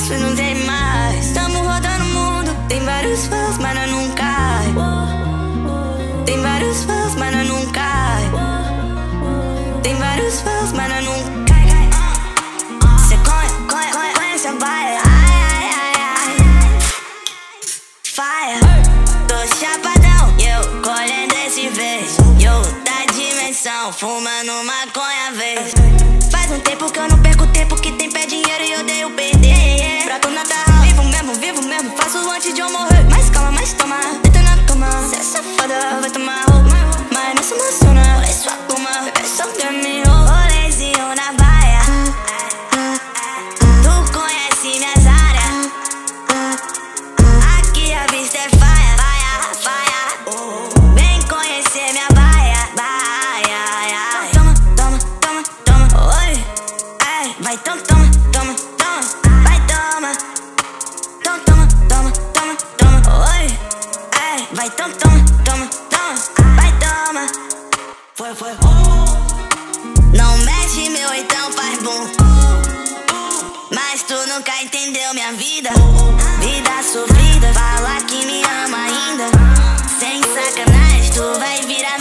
espaço e não tem mais. Tamo rodando o mundo, tem vários fãs, mas nós não cai. Tem vários fãs, mas nós não cai. Tem vários fãs, mas nós não cai. Cê conhece a baia? Ai, ai, ai, ai. Fire. Tô chapadão, eu colhendo esse vez. Eu da dimensão, fumando maconha vez. Faz um tempo que eu não perco tempo, que tem pé dinheiro e eu odeio perder. Pra tu na terra, vivo mesmo, faço antes de eu morrer. Mas calma, mas toma, deita na cama. Cê é safada, vai tomar roupa, mas não se emociona. Olha sua cama, bebê só dorme. Rolezinho na baia. Tu conhece minhas áreas. Aqui a vista é faia, faia, faia. Vem conhecer minha baia, baia. Toma, toma, toma, toma, oi. Ai, vai, toma, toma, toma, toma. Vai, toma. Toma, toma, toma, toma, toma, oi. Ai, vai, toma, toma, toma, toma. Vai, toma. Foi. Não mexe, meu, então faz bom. Mas tu nunca entendeu minha vida. Vida sofrida, fala que me ama ainda. Sem sacanagem, tu vai virar